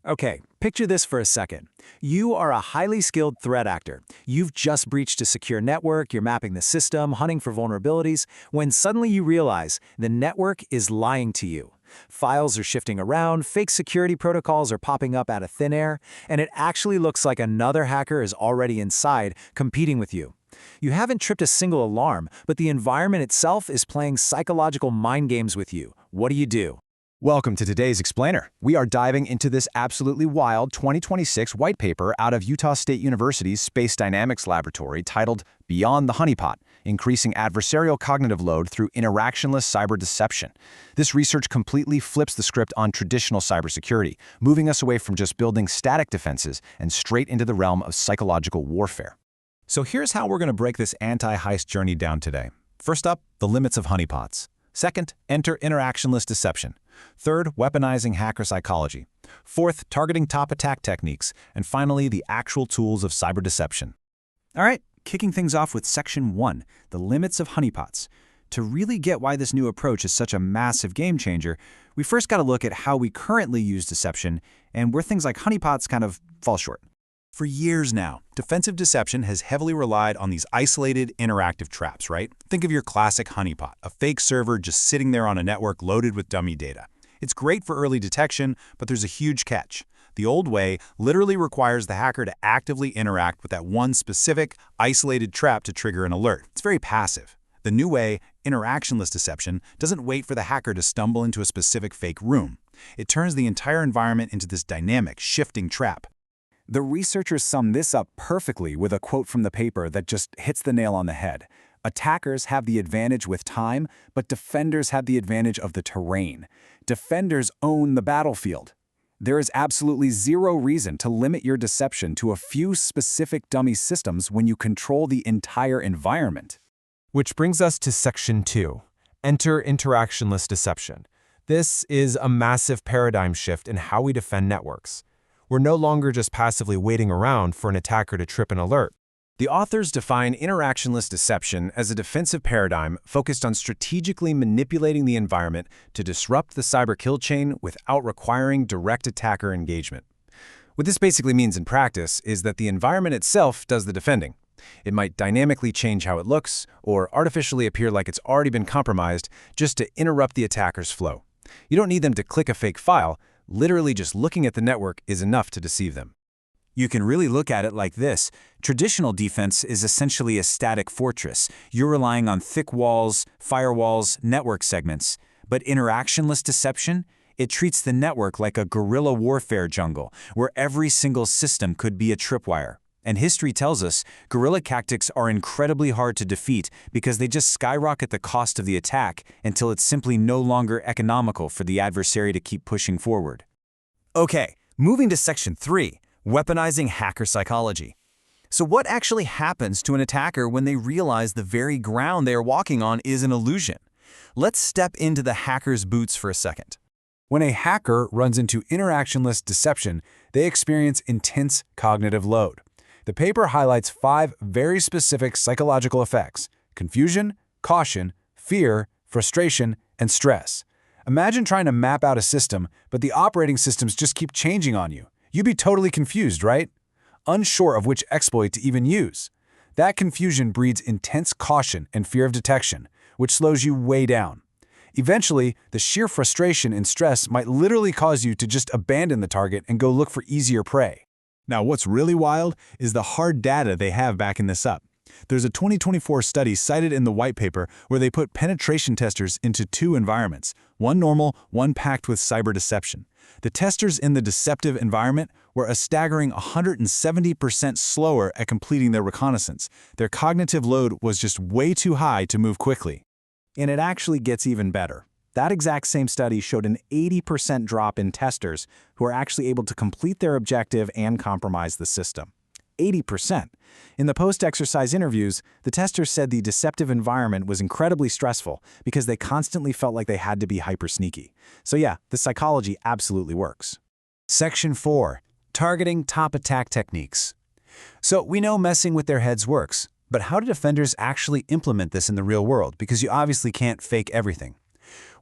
Okay, picture this for a second. You are a highly skilled threat actor. You've just breached a secure network, you're mapping the system, hunting for vulnerabilities, when suddenly you realize the network is lying to you. Files are shifting around, fake security protocols are popping up out of thin air, and it actually looks like another hacker is already inside, competing with you. You haven't tripped a single alarm, but the environment itself is playing psychological mind games with you. What do you do? Welcome to today's Explainer. We are diving into this absolutely wild 2026 white paper out of Utah State University's Space Dynamics Laboratory titled Beyond the Honeypot, Increasing Adversarial Cognitive Load Through Interactionless Cyber Deception. This research completely flips the script on traditional cybersecurity, moving us away from just building static defenses and straight into the realm of psychological warfare. So here's how we're going to break this anti-heist journey down today. First up, the limits of honeypots. Second, enter interactionless deception. Third, weaponizing hacker psychology. Fourth, targeting top attack techniques. And finally, the actual tools of cyber deception. All right, kicking things off with Section 1, the limits of honeypots. To really get why this new approach is such a massive game changer, we first got to look at how we currently use deception and where things like honeypots kind of fall short. For years now, defensive deception has heavily relied on these isolated, interactive traps, right? Think of your classic honeypot, a fake server just sitting there on a network loaded with dummy data. It's great for early detection, but there's a huge catch. The old way literally requires the hacker to actively interact with that one specific, isolated trap to trigger an alert. It's very passive. The new way, interactionless deception, doesn't wait for the hacker to stumble into a specific fake room. It turns the entire environment into this dynamic, shifting trap. The researchers sum this up perfectly with a quote from the paper that just hits the nail on the head. Attackers have the advantage with time, but defenders have the advantage of the terrain. Defenders own the battlefield. There is absolutely zero reason to limit your deception to a few specific dummy systems when you control the entire environment. Which brings us to Section 2, enter interactionless deception. This is a massive paradigm shift in how we defend networks. We're no longer just passively waiting around for an attacker to trip an alert. The authors define interactionless deception as a defensive paradigm focused on strategically manipulating the environment to disrupt the cyber kill chain without requiring direct attacker engagement. What this basically means in practice is that the environment itself does the defending. It might dynamically change how it looks or artificially appear like it's already been compromised just to interrupt the attacker's flow. You don't need them to click a fake file. Literally just looking at the network is enough to deceive them. You can really look at it like this. Traditional defense is essentially a static fortress. You're relying on thick walls, firewalls, network segments. But interactionless deception, it treats the network like a guerrilla warfare jungle, where every single system could be a tripwire. And history tells us guerrilla tactics are incredibly hard to defeat because they just skyrocket the cost of the attack until it's simply no longer economical for the adversary to keep pushing forward. Okay, moving to Section 3, weaponizing hacker psychology. So what actually happens to an attacker when they realize the very ground they are walking on is an illusion? Let's step into the hacker's boots for a second. When a hacker runs into interactionless deception, they experience intense cognitive load. The paper highlights 5 very specific psychological effects: confusion, caution, fear, frustration, and stress. Imagine trying to map out a system, but the operating systems just keep changing on you. You'd be totally confused, right? Unsure of which exploit to even use. That confusion breeds intense caution and fear of detection, which slows you way down. Eventually, the sheer frustration and stress might literally cause you to just abandon the target and go look for easier prey. Now, what's really wild is the hard data they have backing this up. There's a 2024 study cited in the white paper where they put penetration testers into 2 environments, one normal, one packed with cyber deception. The testers in the deceptive environment were a staggering 170% slower at completing their reconnaissance. Their cognitive load was just way too high to move quickly. And it actually gets even better. That exact same study showed an 80% drop in testers who are actually able to complete their objective and compromise the system. 80%. In the post-exercise interviews, the testers said the deceptive environment was incredibly stressful because they constantly felt like they had to be hyper-sneaky. So yeah, the psychology absolutely works. Section 4. Targeting top attack techniques. So we know messing with their heads works, but how do defenders actually implement this in the real world? Because you obviously can't fake everything.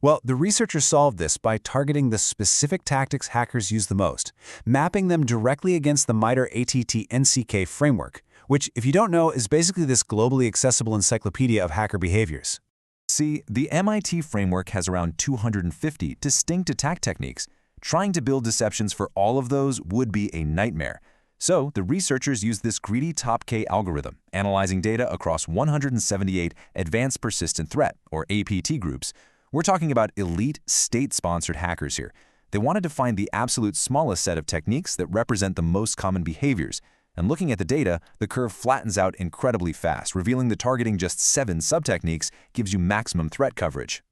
Well, the researchers solved this by targeting the specific tactics hackers use the most, mapping them directly against the MITRE ATT-NCK framework, which, if you don't know, is basically this globally accessible encyclopedia of hacker behaviors. See, the MIT framework has around 250 distinct attack techniques. Trying to build deceptions for all of those would be a nightmare. So, the researchers used this greedy top K algorithm, analyzing data across 178 Advanced Persistent Threat, or APT groups. We're talking about elite, state-sponsored hackers here. They wanted to find the absolute smallest set of techniques that represent the most common behaviors. And looking at the data, the curve flattens out incredibly fast, revealing that targeting just 7 sub-techniques gives you maximum threat coverage.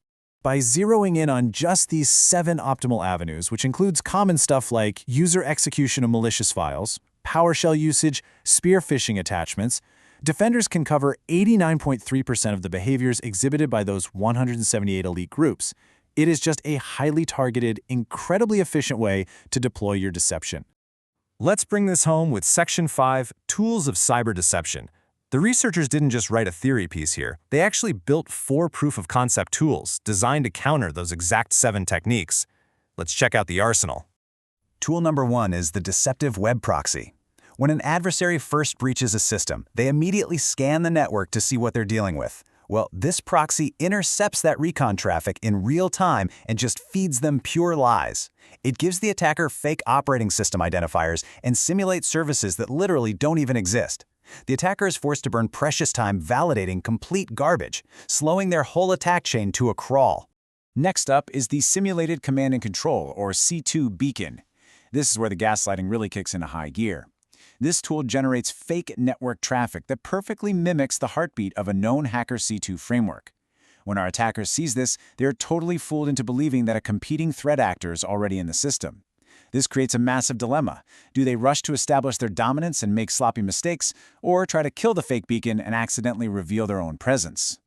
By zeroing in on just these 7 optimal avenues, which includes common stuff like user execution of malicious files, PowerShell usage, spear phishing attachments, defenders can cover 89.3% of the behaviors exhibited by those 178 elite groups. It is just a highly targeted, incredibly efficient way to deploy your deception. Let's bring this home with Section 5, Tools of Cyber Deception. The researchers didn't just write a theory piece here. They actually built 4 proof-of-concept tools designed to counter those exact 7 techniques. Let's check out the arsenal. Tool number 1 is the deceptive web proxy. When an adversary first breaches a system, they immediately scan the network to see what they're dealing with. Well, this proxy intercepts that recon traffic in real time and just feeds them pure lies. It gives the attacker fake operating system identifiers and simulates services that literally don't even exist. The attacker is forced to burn precious time validating complete garbage, slowing their whole attack chain to a crawl. Next up is the Simulated Command and Control, or C2 beacon. This is where the gaslighting really kicks into high gear. This tool generates fake network traffic that perfectly mimics the heartbeat of a known hacker C2 framework. When our attacker sees this, they're totally fooled into believing that a competing threat actor is already in the system. This creates a massive dilemma. Do they rush to establish their dominance and make sloppy mistakes, or try to kill the fake beacon and accidentally reveal their own presence?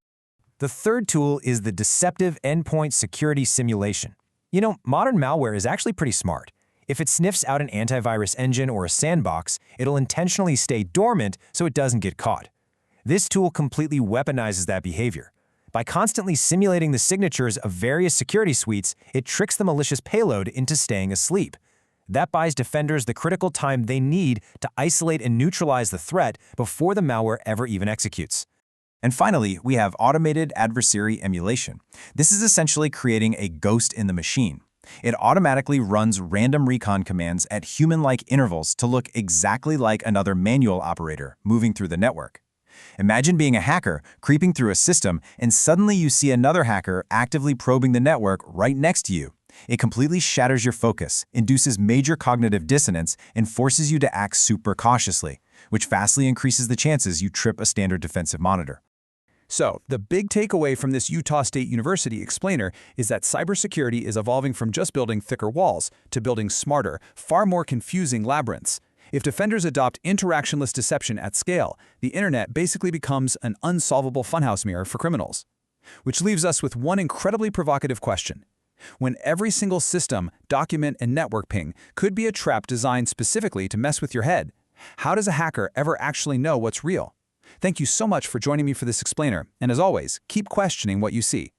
The third tool is the Deceptive Endpoint Security Simulation. You know, modern malware is actually pretty smart. If it sniffs out an antivirus engine or a sandbox, it'll intentionally stay dormant so it doesn't get caught. This tool completely weaponizes that behavior. By constantly simulating the signatures of various security suites, it tricks the malicious payload into staying asleep. That buys defenders the critical time they need to isolate and neutralize the threat before the malware ever even executes. And finally, we have automated adversary emulation. This is essentially creating a ghost in the machine. It automatically runs random recon commands at human-like intervals to look exactly like another manual operator moving through the network. Imagine being a hacker, creeping through a system, and suddenly you see another hacker actively probing the network right next to you. It completely shatters your focus, induces major cognitive dissonance, and forces you to act super cautiously, which vastly increases the chances you trip a standard defensive monitor. So, the big takeaway from this Utah State University explainer is that cybersecurity is evolving from just building thicker walls to building smarter, far more confusing labyrinths. If defenders adopt interactionless deception at scale, the internet basically becomes an unsolvable funhouse mirror for criminals. Which leaves us with one incredibly provocative question. When every single system, document, and network ping could be a trap designed specifically to mess with your head, how does a hacker ever actually know what's real? Thank you so much for joining me for this explainer, and as always, keep questioning what you see.